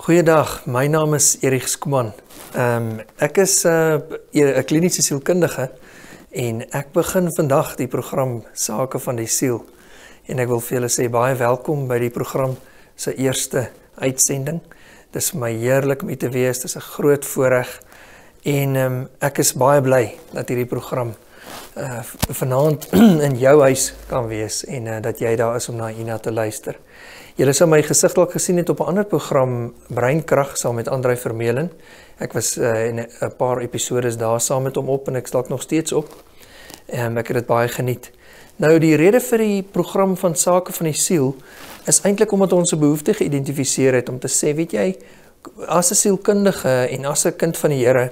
Goeiedag, my naam is Erik Skuman. Ek is 'n kliniese sielkundige en ek begin vandag die program Sake van die Siel. En ek wil vir julle sê baie welkom by die program se eerste uitsending. Dit is vir my heerlik om hier te wees, dit is 'n groot voorreg en ek is baie bly dat hierdie program vanaand in jou huis kan wees en dat jy daar is om na hierna te luister. Julle sou my gesig dalk gesien het op 'n ander program, Breinkrag, saam met Andrei Vermeulen. Ek was in 'n paar episodes daar saam met hom op en ek staan nog steeds op. Ek het dit baie geniet. Nou, die rede vir die program van Sake van die Siel is eintlik omdat ons 'n behoefte geïdentifiseer het om te sê, weet jy, as 'n sielkundige en as 'n kind van die Here,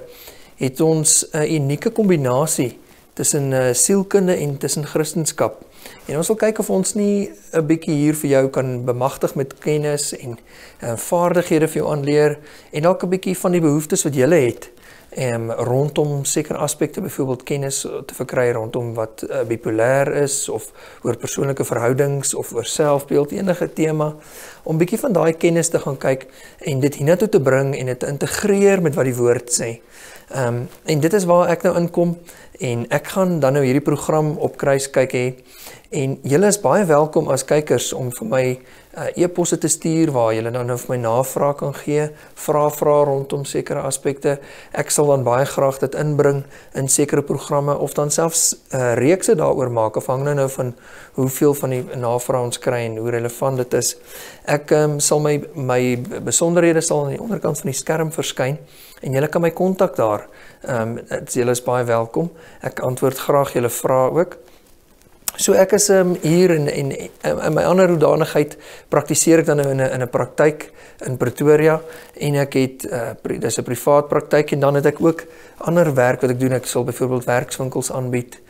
het ons 'n unieke kombinasie tussen sielkunde en tussen Christendom. En ons wil kyk of ons nie 'n bietjie hier vir jou kan bemagtig met kennis en vaardighede vir jou aanleer en dalk 'n bietjie van die behoeftes wat jy het rondom sekere aspekte, byvoorbeeld kennis te verkry rondom wat bipolêr is of oor persoonlike verhoudings of oor selfbeeld, enige tema, om bietjie van daai kennis te gaan kyk en dit hiernatoe te bring en dit te integreer met wat die woord sê. En dit is waar ek nou inkom en ek gaan dan nou hierdie program op Kruis kyk hê en julle is baie welkom as kykers om vir my e-posse te stuur waar julle dan nou vir my navraag kan gee, vra rondom sekere aspekte. Ek sal dan baie graag dit inbring in sekere programme of dan selfs reekse daaroor maak, afhangende nou van hoeveel van die navrae ons kry en hoe relevant dit is. Ek sal my besonderhede sal aan die onderkant van die skerm verskyn en julle kan my kontak daar. Julle is baie welkom. Ek antwoord graag julle vrae ook. So ek is hier in my ander hoedanigheid praktiseer ek dan nou in 'n praktyk in Pretoria en ek het dis 'n privaat praktyk en dan het ek ook ander werk wat ek doen. Ek sal byvoorbeeld werkswinkels aanbied,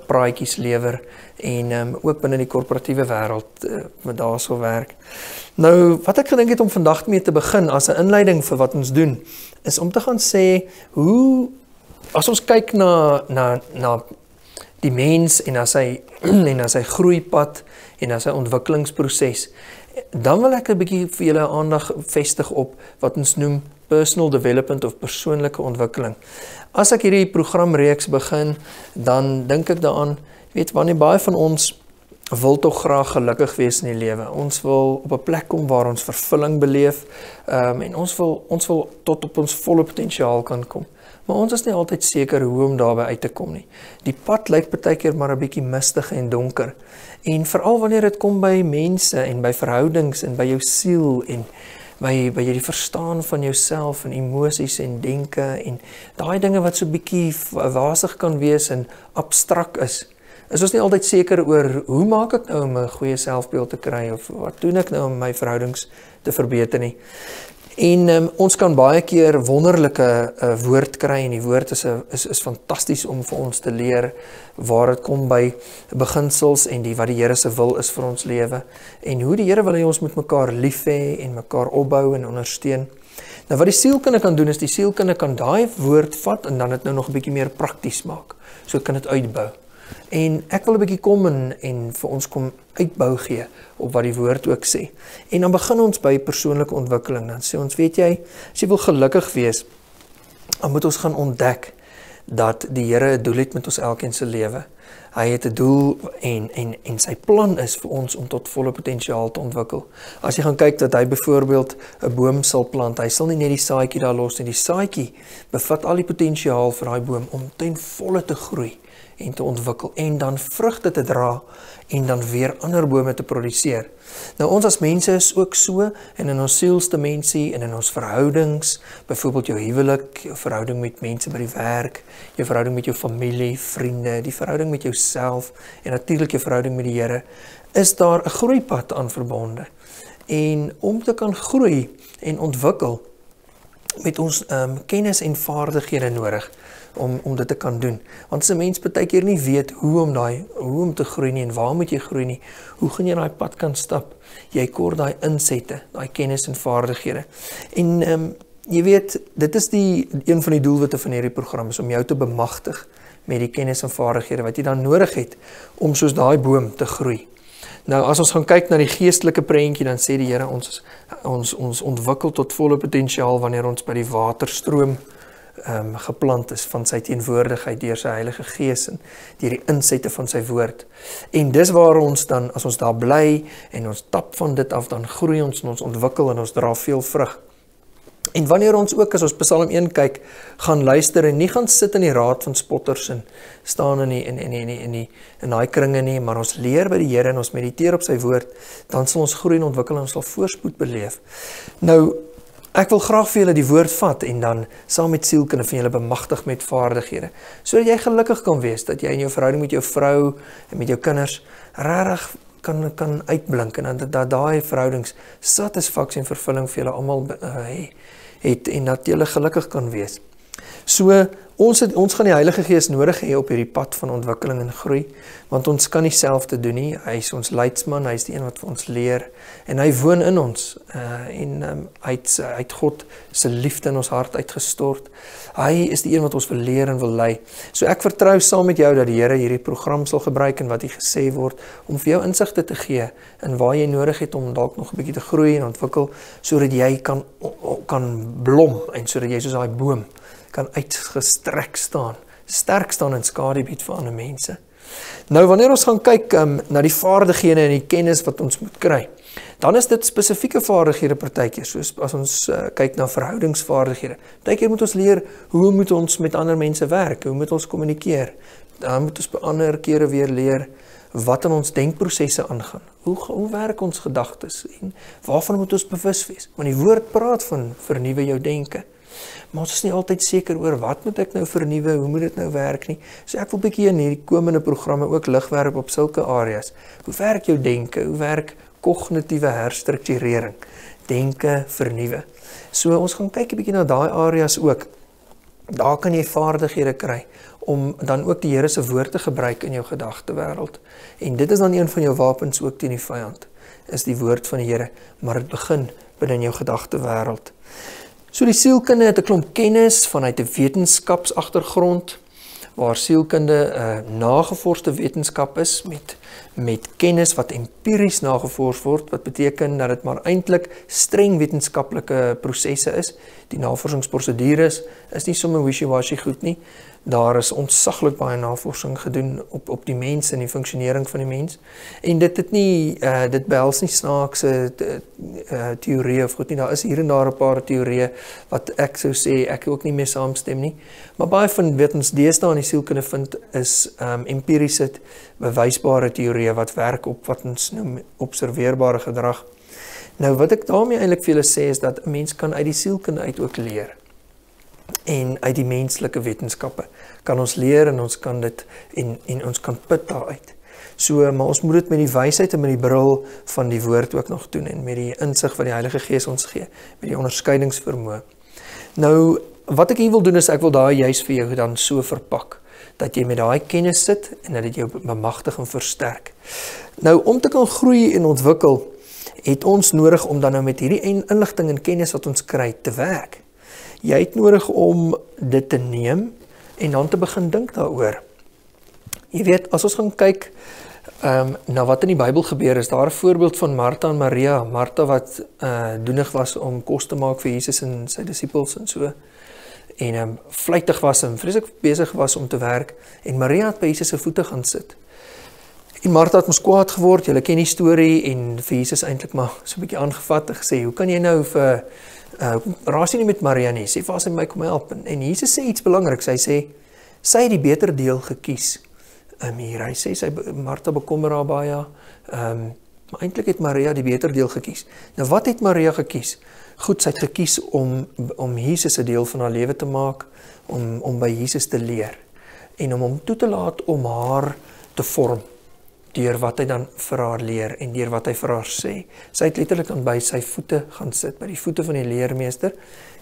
praatjies lewer en ook binne die korporatiewe wêreld wat daar sou werk. Nou, wat ek gedink het om vandag mee te begin as 'n inleiding vir wat ons doen, is om te gaan sê hoe as ons kyk na die mens en na sy groeipad en na sy ontwikkelingsproses, dan wil ek 'n bietjie vir julle aandag vestig op wat ons noem personal development of persoonlike ontwikkeling. As ek hierdie programreeks begin, dan dink ek daaraan, weet wanneer baie van ons wil tog graag gelukkig wees in die lewe. Ons wil op 'n plek kom waar ons vervulling beleef en ons wil tot op ons volle potensiaal kan kom. Maar ons is nie altyd seker hoe om daarby uit te kom nie. Die pad lyk partykeer maar 'n bietjie mistig en donker. En veral wanneer dit kom by mense en by verhoudings en by jou siel en by jy die verstaan van jouself en emosies en denke en daai dinge wat so bietjie wasig kan wees en abstrak is ons nie altyd seker oor hoe maak ek nou om 'n goeie selfbeeld te kry of wat doen ek nou om my verhoudings te verbeter nie. En ons kan baie keer wonderlike woord kry en die woord is fantasties om vir ons te leer waar dit kom by beginsels en wat die Here se wil is vir ons lewe en hoe die Here wil hê ons met mekaar lief hê en mekaar opbou en ondersteun. Nou wat die sielkunde kan doen is die sielkunde kan daai woord vat en dan dit nou nog 'n bietjie meer prakties maak. So kan dit uitbou. En ek wil 'n bietjie kom en vir ons kom uitbou gee op wat die woord ook sê. En dan begin ons by persoonlike ontwikkeling. Dan sê ons, weet jy, as jy wil gelukkig wees, dan moet ons gaan ontdek dat die Here 'n doel het met ons elkeen se lewe. Hy het 'n doel en sy plan is vir ons om tot volle potensiaal te ontwikkel. As jy gaan kyk dat hy byvoorbeeld 'n boom sal plant, hy sal nie net die saadjie daar los nie. Die saadjie bevat al die potensiaal vir daai boom om ten volle te groei en te ontwikkel en dan vrugte te dra en dan weer ander bome te produseer. Nou ons as mense is ook so en in ons sielsdimensie en in ons verhoudings, byvoorbeeld jou huwelik, jou verhouding met mense by die werk, jou verhouding met jou familie, vriende, die verhouding met jouself en natuurlik jou verhouding met die Here, is daar 'n groeipad aan verbonde. En om te kan groei en ontwikkel met ons kennis en vaardighede nodig om dit te kan doen. Want as 'n mens baie keer nie weet hoe om te groei nie en waar moet jy groei nie, hoe gaan jy daai pad kan stap? Jy kort daai insette, daai kennis en vaardighede. En jy weet, dit is een van die doelwitte van hierdie program is om jou te bemagtig met die kennis en vaardighede wat jy dan nodig het om soos daai boom te groei. Nou, as ons gaan kyk na die geestelike prentjie, dan sê die Here ons ontwikkel tot volle potensiaal wanneer ons by die waterstroom geplant is van sy teenwoordigheid deur sy Heilige Gees en deur die insette van sy woord. En dis waar ons dan, as ons daar bly en ons tap van dit af, dan groei ons en ons ontwikkel en ons dra veel vrug. En wanneer ons ook, as ons Psalm 1 kyk, gaan luister en nie gaan sit in die raad van spotters en staan in daai kringe nie, maar ons leer by die Here en ons mediteer op sy woord, dan sal ons groei en ontwikkel en ons sal voorspoed beleef. Nou, ek wil graag vir julle die woord vat en dan saam met sielkunde van julle bemagtig met vaardighede, sodat jy gelukkig kan wees, dat jy in jou verhouding met jou vrou en met jou kinders regtig kan uitblink en dat daai verhoudings satisfaksie en vervulling vir julle almal het en dat julle gelukkig kan wees. So, ons gaan die Heilige Gees nodig hê op hierdie pad van ontwikkeling en groei, want ons kan nie self te doen nie. Hy is ons leidsman, hy is die een wat vir ons leer, en hy woon in ons, hy het God se liefde in ons hart uitgestort. Hy is die een wat ons wil leer en wil lei. So ek vertrou saam met jou dat die Here hierdie program sal gebruik en wat hier gesê word, om vir jou insigte te gee, en waar jy nodig het om dalk nog 'n bietjie te groei en ontwikkel, sodat jy kan blom, en sodat jy soos daai boom kan uitgestrek staan, sterk staan in skaduwgebied vir ander mense. Nou, wanneer ons gaan kyk na die vaardighede en die kennis wat ons moet kry, dan is dit spesifieke vaardighede partykeer, soos as ons kyk na verhoudingsvaardighede. Partykeer moet ons leer, hoe moet ons met ander mense werk, hoe moet ons kommunikeer. Dan moet ons by ander kere weer leer, wat in ons denkprosesse aangaan. Hoe werk ons gedagtes, en waarvan moet ons bewus wees? Want die woord praat van vernuwe jou denke. Maar ons is nie altyd seker oor wat moet ek nou vernuwe, hoe moet dit nou werk nie. So ek wil bietjie in hierdie komende programme ook lig werp op sulke areas. Hoe werk jou denke? Hoe werk kognitiewe herstrukturering? Denke vernuwe. So ons gaan kyk 'n bietjie na daai areas ook. Daar kan jy vaardighede kry om dan ook die Here se woord te gebruik in jou gedagtewêreld. En dit is dan een van jou wapens ook teen die vyand, is die woord van die Here, maar dit begin binne in jou gedagtewêreld. So die sielkunde het 'n klomp kennis vanuit 'n wetenskapsagtergrond, waar sielkunde 'n nagevorsde wetenskap is met kennis wat empiries nagevors word, wat beteken dat dit maar eintlik streng wetenskaplike prosesse is. Die navorsingsprosedures is nie sommer wishy-washy goed nie. Daar is ontsaglik baie navorsing gedoen op die mens en die funksionering van die mens. En dit behels nie snaakse teorieë of goed nie. Daar is hier en daar 'n paar teorieë wat ek sou sê ek ook nie mee saamstem nie. Maar baie van wat ons deesdae in die sielkunde vind is empiriese bewysbare teorieë wat werk op wat ons noem observeerbare gedrag. Nou wat ek daarmee eintlik vir julle sê is dat 'n mens kan uit die sielkunde uit ook leer. En uit die menslike wetenskappe kan ons leer en ons kan dit en ons kan put daaruit. So, maar ons moet dit met die wysheid en met die bril van die woord ook nog doen en met die insig wat die Heilige Gees ons gee, met die onderskeidingsvermoë. Nou, wat ek hier wil doen is ek wil daai juis vir jou dan so verpak dat jy met daai kennis sit en dat dit jou bemagtig en versterk. Nou, om te kan groei en ontwikkel, het ons nodig om dan nou met hierdie inligting en kennis wat ons kry te werk. Jy het nodig om dit te neem en dan te begin dink daaroor. Jy weet, as ons gaan kyk na wat in die Bybel gebeur, is daar 'n voorbeeld van Martha en Maria. Martha wat doenig was om kos te maak vir Jesus en sy disippels en so. En vlytig was en vreeslik besig was om te werk. En Maria het by Jesus se voete gaan sit. En Martha het mos kwaad geword, julle ken die storie, en vir Jesus eintlik maar so 'n bietjie aangevat en gesê, hoe kan jy nou vir raas jy nie met Maria nie, sê vir haar sy my kom help. En Jesus sê iets belangriks, hy sê, sy het die beter deel gekies. Hier, hy sê, Martha bekommer haar baie, maar eintlik het Maria die beter deel gekies. Nou wat het Maria gekies? Goed, sy het gekies om Jesus 'n deel van haar lewe te maak, om by Jesus te leer, en om hom toe te laat om haar te vorm, deur wat hy dan vir haar leer en deur wat hy vir haar sê. Sy het letterlik dan by sy voete gaan sit, by die voete van die leermeester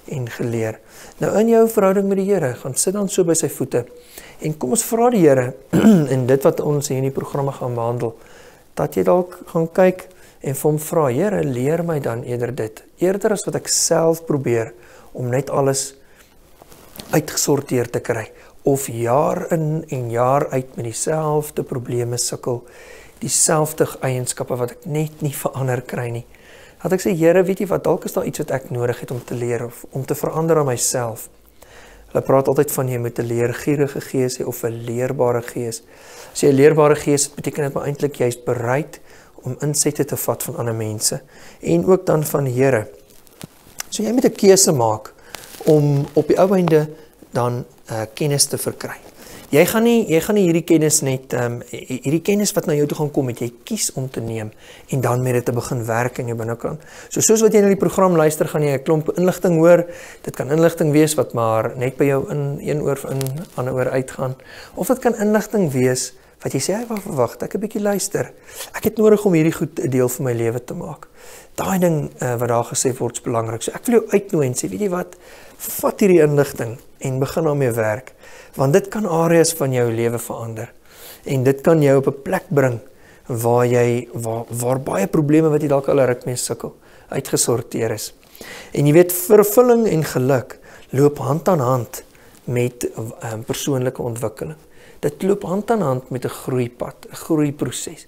en geleer. Nou in jou verhouding met die Here, gaan sit dan so by sy voete en kom ons vra die Here en dit wat ons in die programme gaan behandel, dat jy dalk gaan kyk en vir hom vra, Here, leer my dan eerder dit, eerder as wat ek self probeer om net alles uitgesorteer te kry, of jaar in en jaar uit met dieselfde probleme sukkel dieselfde eienskappe wat ek net nie verander kry nie. Dat ek sê, Here, weet jy wat, dalk is daar iets wat ek nodig het om te leer, of om te verander aan myself. Hulle praat altyd van jy moet 'n leergierige gees hê, of 'n leerbare gees. As jy 'n leerbare gees het, beteken dit maar eintlik jy is bereid om insette te vat van ander mense, en ook dan van die Here. So jy moet 'n keuse maak, om op die ou einde dan kennis te verkry. Jy gaan nie hierdie kennis net, hierdie kennis wat na jou toe gaan kom, het jy kies om te neem, en dan met dit te begin werk in jou binnekant. Soos wat jy na die program luister, gaan jy 'n klomp inligting hoor. Dit kan inligting wees wat maar net by jou in een oor in ander oor uitgaan, of dit kan inligting wees wat jy sê, hey, wag, ek 'n bietjie luister. Ek het nodig om hierdie goed 'n deel van my lewe te maak. Daai ding wat daar gesê word is belangrik. So ek wil jou uitnooi en sê, weet jy wat, vat hierdie inligting en begin daarmee werk, want dit kan areas van jou lewe verander, en dit kan jou op 'n plek bring waar baie probleme wat jy dalk al 'n ruk mee sukkel, uitgesorteer is. En jy weet, vervulling en geluk loop hand aan hand met persoonlike ontwikkeling. Dit loop hand aan hand met 'n groeipad, 'n groeiproses.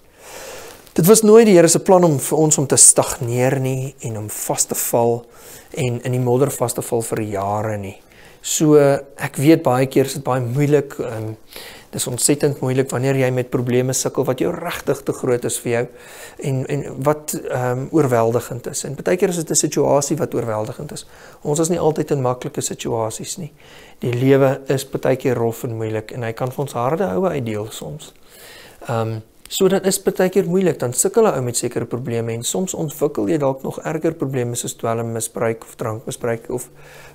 Dit was nooit die Here se plan vir ons om te stagneer nie, en om vas te val, en in die modder vas te val vir jare nie. So, ek weet baie keer is dit baie moeilik, dis ontsettend moeilik wanneer jy met probleme sukkel wat jou regtig te groot is vir jou, en wat oorweldigend is. En baie keer is dit 'n situasie wat oorweldigend is. Ons is nie altyd in maklike situasies nie. Die lewe is baie keer rof en moeilik, en hy kan vir ons harde houe uitdeel soms. So dit is baie keer moeilik, dan sukkel jy met sekere probleme, en soms ontwikkel jy dalk nog erger probleme soos dwelmmisbruik of drankmisbruik of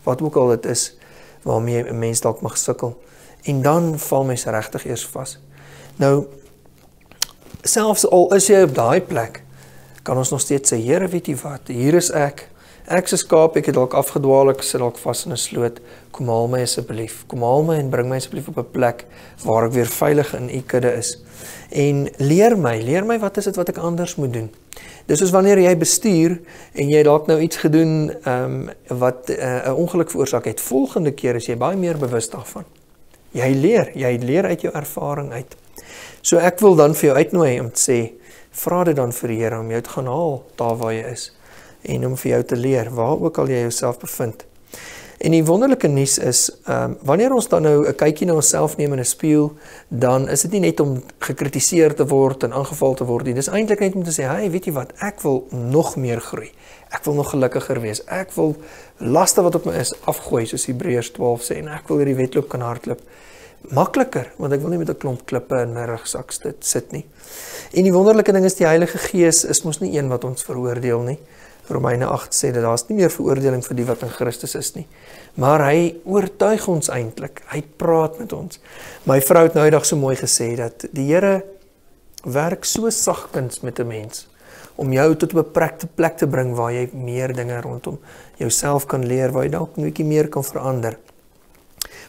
wat ook al dit is waarmee 'n mens dalk mag sukkel. En dan val mens regtig eers vas. Nou, selfs al is jy op daai plek, kan ons nog steeds sê, Here, weet jy wat, hier is ek se skaap, ek het dalk afgedwaal, ek sit dalk vas in 'n sloot, kom haal my asseblief, kom haal my en bring my asseblief op 'n plek waar ek weer veilig in u kudde is. En leer my wat is dit wat ek anders moet doen. Dis soos wanneer jy bestuur, en jy dalk nou iets gedoen, wat 'n ongeluk veroorsaak het, volgende keer is jy baie meer bewus daarvan. Jy leer uit jou ervaring uit. So ek wil dan vir jou uitnooi om te sê, vra dit dan vir die Here om jou te gaan haal daar waar jy is, en om vir jou te leer, waar ook al jy jouself bevind. En die wonderlike nuus is, wanneer ons dan nou 'n kykie na onsself neem in 'n spieël, dan is dit nie net om gekritiseer te word en aangeval te word nie. Dis eintlik net om te sê, hey, weet jy wat, ek wil nog meer groei. Ek wil nog gelukkiger wees. Ek wil laste wat op my is afgooi, soos Hebreërs 12 sê, en ek wil hierdie wedloop kan hardloop. Makliker, want ek wil nie met 'n klomp klippe in my rugsak sit nie. En die wonderlike ding is, die Heilige Gees is mos nie een wat ons veroordeel nie. Romeine 8 sê dat daar is nie meer veroordeling vir die wat in Christus is nie. Maar hy oortuig ons eintlik, hy praat met ons. My vrou het nou eendag so mooi gesê, dat die Here werk so sagkens met 'n mens, om jou tot op 'n plek te bring, waar jy meer dinge rondom jouself kan leer, waar jy dalk 'n bietjie meer kan verander.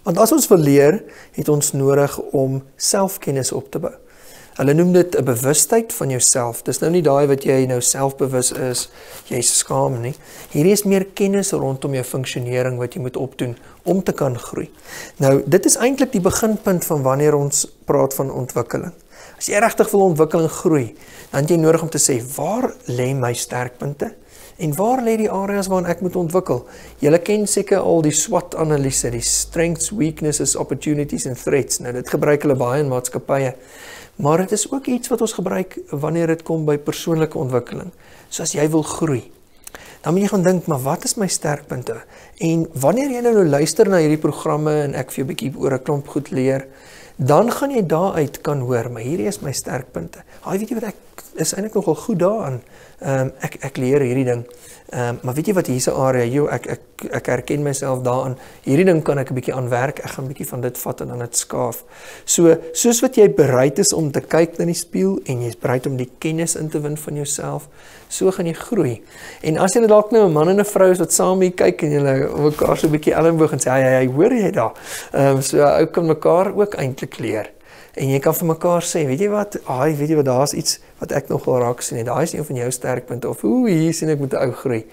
Want as ons wil leer, het ons nodig om selfkennis op te bou. Hulle noem dit 'n bewustheid van jouself. Dis nou nie daai wat jy nou selfbewus is, jy is skaam nie. Hierdie is meer kennis rondom jou funksionering wat jy moet opdoen om te kan groei. Nou, dit is eintlik die beginpunt van wanneer ons praat van ontwikkeling. As jy regtig wil ontwikkeling groei, dan het jy nodig om te sê, waar lê my sterkpunte? En waar lê die areas waarin ek moet ontwikkel? Julle ken seker al die SWOT-analise, die strengths, weaknesses, opportunities and threats. Nou, dit gebruik hulle baie in maatskappye. Maar dit is ook iets wat ons gebruik wanneer dit kom by persoonlike ontwikkeling. So as jy wil groei, dan moet jy gaan dink, maar wat is my sterkpunte? En wanneer jy nou luister na hierdie programme en ek vir jou 'n bietjie oor 'n klomp goed leer, dan gaan jy daaruit kan hoor, maar hierdie is my sterkpunte. Weet jy wat, ek is eintlik nogal goed daaraan. Ek leer hierdie ding. Maar weet jy wat, hier's 'n area, ek herken myself daaraan. Hierdie ding kan ek 'n bietjie aan werk. Ek gaan 'n bietjie van dit vat en dan dit skaaf. So, soos wat jy bereid is om te kyk na die spieël en jy is bereid om die kennis in te win van jouself, so gaan jy groei. En as jy dalk nou 'n man en 'n vrou is wat saam hier kyk en julle mekaar so 'n bietjie elmboog en sê, hey, hoor jy daar? So ou kan mekaar ook eintlik leer. En jy kan vir mekaar sê, weet jy wat, daar is iets wat ek nogal raak sien, en daar is een van jou sterkpunte, of hier sien ek moet 'n ou groei.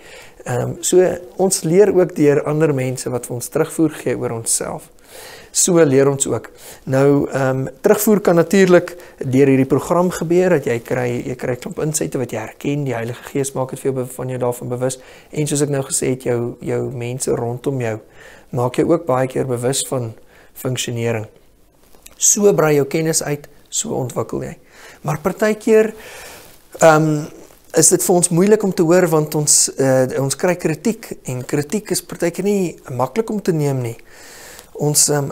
So ons leer ook deur ander mense wat vir ons terugvoer gee oor onsself. So leer ons ook. Nou, terugvoer kan natuurlik deur hierdie program gebeur, dat jy kry klomp insette wat jy herken, die Heilige Gees maak dit vir jou van jou daarvan bewus, en soos ek nou gesê het, jou mense rondom jou, maak jou ook baie keer bewus van funksionering. So brei jou kennis uit, so ontwikkel jy. Maar partykeer is dit vir ons moeilik om te hoor, want ons kry kritiek, en kritiek is partykeer nie maklik om te neem nie.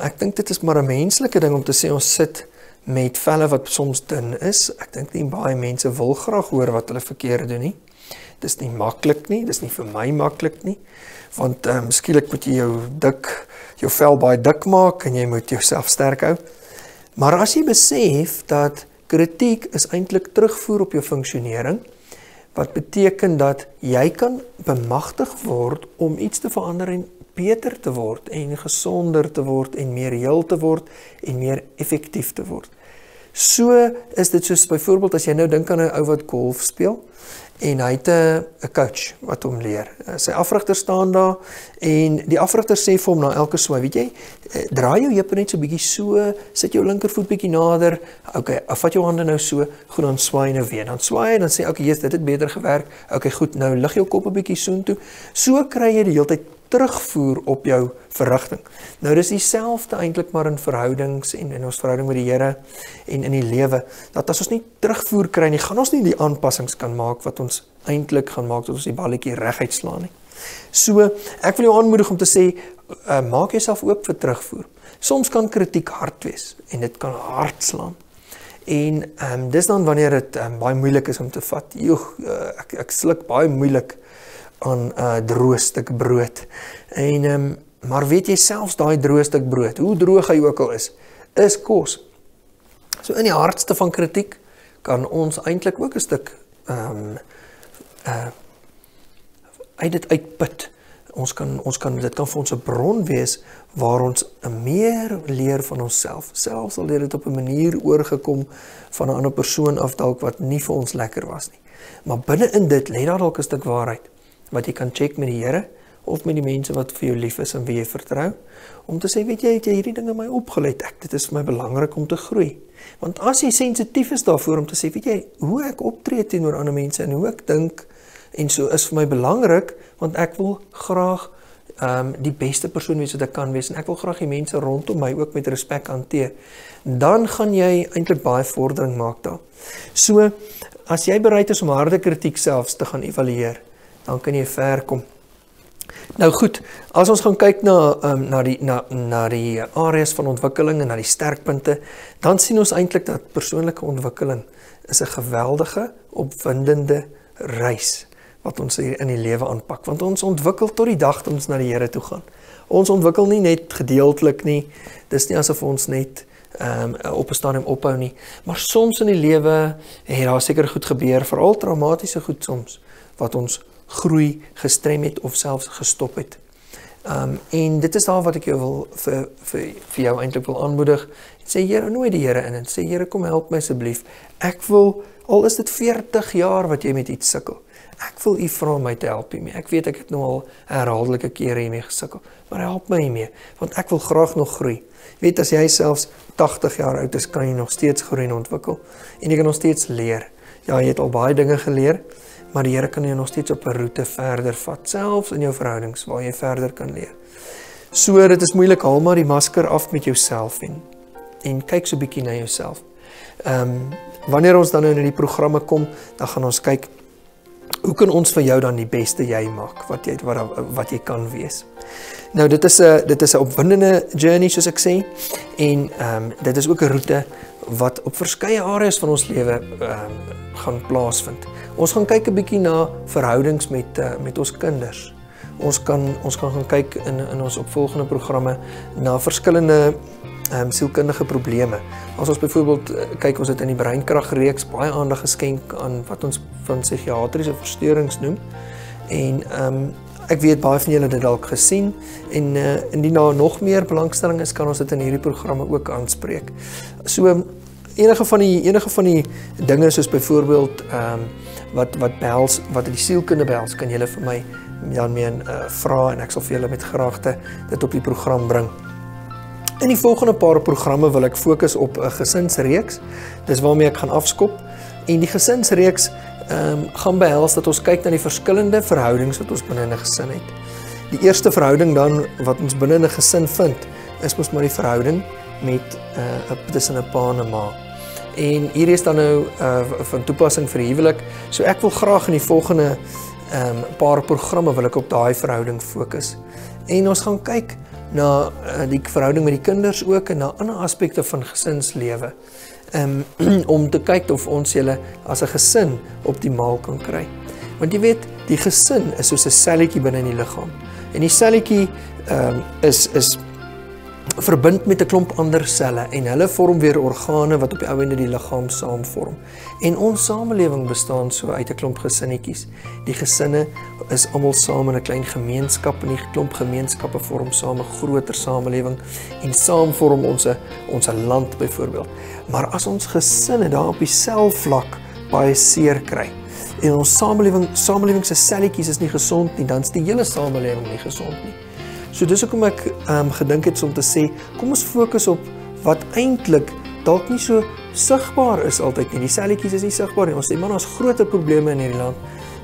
Ek dink dit is maar 'n menslike ding om te sê, ons sit met velle wat soms dun is. Ek dink nie baie mense wil graag hoor wat hulle verkeerd doen nie. Dis nie maklik nie, dis nie vir my maklik nie, want skielik moet jy jou vel baie dik maak, en jy moet jouself sterk hou. Maar as jy besef dat kritiek is eintlik terugvoer op jou funksionering, wat beteken dat jy kan bemagtig word om iets te verander en beter te word, en gesonder te word, en meer heel te word, en meer effektief te word. So is dit soos byvoorbeeld as jy nou dink aan 'n ou wat golf speel, en hy het 'n coach wat hom leer. Sy afrigter staan daar, en die afrigter sê vir hom na elke swaai, weet jy, draai jou heupe net so bietjie so, sit jou linkervoet bietjie nader, okay, vat jou hande nou so, goed, dan swaai nou weer, dan swaai, dan sê, okay, dit het beter gewerk, okay, goed, nou lig jou kop 'n bietjie soontoe, so kry jy die hele tyd terugvoer op jou verrigting. Nou dis dieselfde eintlik maar in verhoudings en in ons verhouding met die Here en in die lewe, dat as ons nie terugvoer kry nie, gaan ons nie die aanpassings kan maak wat ons eintlik gaan maak tot ons die balletjie reguit slaan nie. So, ek wil jou aanmoedig om te sê, maak jouself oop vir terugvoer. Soms kan kritiek hard wees en dit kan hard slaan. En dis dan wanneer dit baie moeilik is om te vat. Ek sluk baie moeilik aan 'n droë stuk brood. En maar weet jy, selfs daai droë stuk brood, hoe droog hy ook al is kos. So in die hardste van kritiek kan ons eintlik ook 'n stuk uit dit uitput. Dit kan vir ons 'n bron wees waar ons meer leer van onsself. Selfs al het dit op 'n manier oorgekom van 'n ander persoon af dalk wat nie vir ons lekker was nie. Maar binne in dit lê daar dalk 'n stuk waarheid wat jy kan check met die Here of met die mense wat vir jou lief is en wie jy vertrou, om te sê, weet jy, het jy hierdie dinge my opgeleid, dit is vir my belangrik om te groei. Want as jy sensitief is daarvoor om te sê, weet jy, hoe ek optree teenoor ander mense en hoe ek dink, en so is vir my belangrik, want ek wil graag die beste persoon wees wat ek kan wees, en ek wil graag die mense rondom my ook met respek hanteer, dan gaan jy eintlik baie vordering maak daar. So, as jy bereid is om harde kritiek selfs te gaan evalueer, dan kan jy ver kom. Nou goed, as ons gaan kyk na die areas van ontwikkeling en na die sterkpunte, dan sien ons eintlik dat persoonlike ontwikkeling is 'n geweldige, opwindende reis wat ons hier in die lewe aanpak, want ons ontwikkel tot die dag dat ons na die Here toe gaan. Ons ontwikkel nie net gedeeltelik nie, dis nie asof ons net op 'n stadium ophou nie, maar soms in die lewe het daar seker goed gebeur, veral traumatiese goed soms, wat ons groei gestrem het of selfs gestop het. En dit is daar wat ek jou wil vir jou eintlik wil aanmoedig. Sê Here, nooi die Here in en sê Here, kom help my asseblief. Ek wil, al is dit 40 jaar wat jy met iets sukkel, ek wil U vra om my te help hiermee. Ek weet ek het nou al herhaaldelike kere hiermee gesukkel, maar help my hiermee, want ek wil graag nog groei. Weet, as jy selfs 80 jaar oud is, kan jy nog steeds groei en ontwikkel, en jy kan nog steeds leer. Ja, jy het al baie dinge geleer, maar die Here kan jou nog steeds op 'n roete verder vat, selfs in jou verhoudings, waar jy verder kan leer. So, dit is moeilik, haal maar die masker af met jouself en kyk so bietjie na jouself. Wanneer ons dan nou in die programme kom, dan gaan ons kyk, hoe kan ons vir jou dan die beste jy maak, wat jy kan wees. Nou, dit is 'n opwindende journey, soos ek sê, en dit is ook 'n roete wat op verskeie areas van ons lewe gaan plaasvind. Ons gaan kyk 'n bietjie na verhoudings met ons kinders. Ons kan gaan kyk in ons opvolgende programme na verskillende sielkundige probleme. As ons byvoorbeeld kyk, ons het in die breinkragreeks baie aandag geskenk aan wat ons van psigiatriese versteurings noem. En Ek weet baie van julle het dit dalk gesien en indien daar nog meer belangstelling is, kan ons dit in hierdie programme ook aanspreek. So enige van die dinge soos byvoorbeeld wat behels, wat die sielkunde behels, kan julle vir my dan mee vra en ek sal vir julle met graagte dit op die program bring. In die volgende paar programme wil ek fokus op 'n gesinsreeks. Dis waarmee ek gaan afskop. En die gesinsreeks gaan behels dat ons kyk na die verskillende verhoudings wat ons binne 'n gesin het. Die eerste verhouding dan wat ons binne 'n gesin vind, is mos maar die verhouding met tussen 'n pa en 'n ma. En hier is dan nou van toepassing vir die huwelik. So ek wil graag in die volgende paar programme wil ek op daai verhouding fokus. En ons gaan kyk na die verhouding met die kinders ook en na ander aspekte van gesinslewe. Om te kyk of ons julle as 'n gesin optimaal kan kry. Want jy weet, die gesin is soos 'n selletjie binne in die liggaam. En die selletjie is verbind met 'n klomp ander selle en hulle vorm weer organe wat op die ou ende die liggaam saamvorm. En ons samelewing bestaan so uit 'n klomp gesinnetjies. Die gesinne is almal saam in 'n klein gemeenskap en die klomp gemeenskappe vorm saam 'n groter samelewing en saam vorm ons land byvoorbeeld. Maar as ons gesinne daar op die selvlak baie seer kry en ons samelewing se selletjies is nie gesond nie, dan is die hele samelewing nie gesond nie. So dis hoekom ek gedink het om te sê, kom ons fokus op wat eintlik dalk nie so sigbaar is altyd nie. Die selletjies is nie sigbaar nie. Ons sê man, ons groter probleme in hierdie land.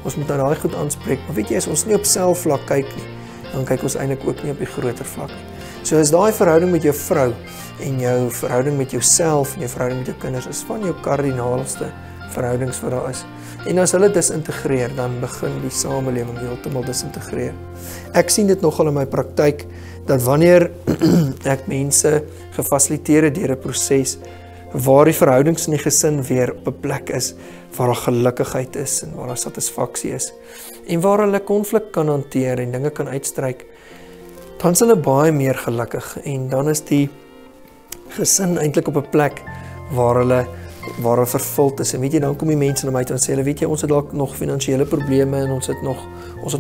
Ons moet nou daai goed aanspreek. Maar weet jy, as ons nie op selfvlak kyk nie, dan kyk ons eintlik ook nie op die groter vlak nie. So is daai verhouding met jou vrou en jou verhouding met jouself en jou verhouding met jou kinders is van jou kardinaalste verhoudings wat daar is. En as hulle disintegreer, dan begin die samelewing heeltemal disintegreer. Ek sien dit nogal in my praktyk, dat wanneer ek mense gefasiliteer het deur 'n proses, waar die verhoudings in die gesin weer op 'n plek is, waar daar gelukkigheid is, en waar daar satisfaksie is, en waar hulle konflik kan hanteer, en dinge kan uitstryk, dan is hulle baie meer gelukkig, en dan is die gesin eintlik op 'n plek, waar hulle vervuld is, en weet jy, dan kom die mense na my toe en sê hulle, weet jy, ons het dalk nog finansiële probleme, en ons het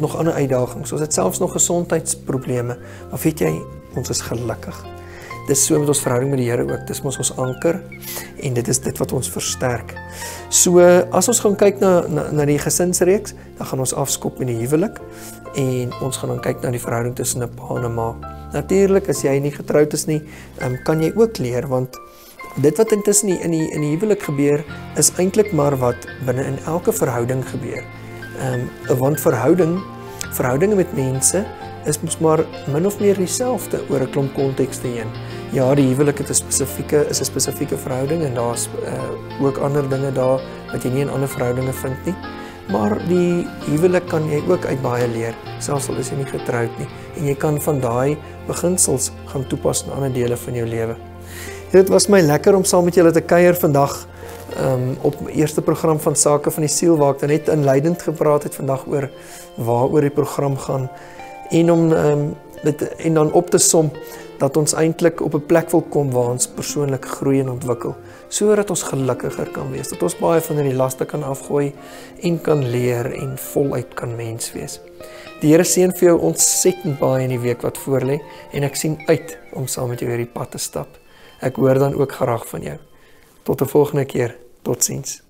nog ander uitdagings, ons het selfs nog gesondheidsprobleme, maar weet jy, ons is gelukkig. Dis so met ons verhouding met die Here ook, dis ons anker, en dit is dit wat ons versterk. So, as ons gaan kyk na die gesinsreeks, dan gaan ons afskop met die huwelik, en ons gaan dan kyk na die verhouding tussen 'n pa en 'n ma. Natuurlik, as jy nie getroud is nie, kan jy ook leer, want dit wat intussen in die huwelik gebeur, is eintlik maar wat binne in elke verhouding gebeur. Want verhoudinge met mense is mos maar min of meer dieselfde oor 'n klomp kontekste heen. Ja, die huwelik is 'n spesifieke verhouding en daar's ook ander dinge daar wat jy nie in ander verhoudinge vind nie. Maar die huwelik kan jy ook uit baie leer, selfs al is jy nie getroud nie. En jy kan van daai beginsels gaan toepas in ander dele van jou lewe. Dit was my lekker om saam met julle te kuier vandag op my eerste program van Sake van die Siel, waar ek net inleidend gepraat het vandag oor waaroor die program gaan, en dan op te som dat ons eintlik op 'n plek wil kom waar ons persoonlik groei en ontwikkel, sodat ons gelukkiger kan wees, dat ons baie van die laste kan afgooi en kan leer en voluit kan mens wees. Die Here seën vir jou ontsettend baie in die week wat voorlê, en ek sien uit om saam met jou hierdie pad te stap. Ek hoor dan ook graag van jou. Tot 'n volgende keer. Totsiens.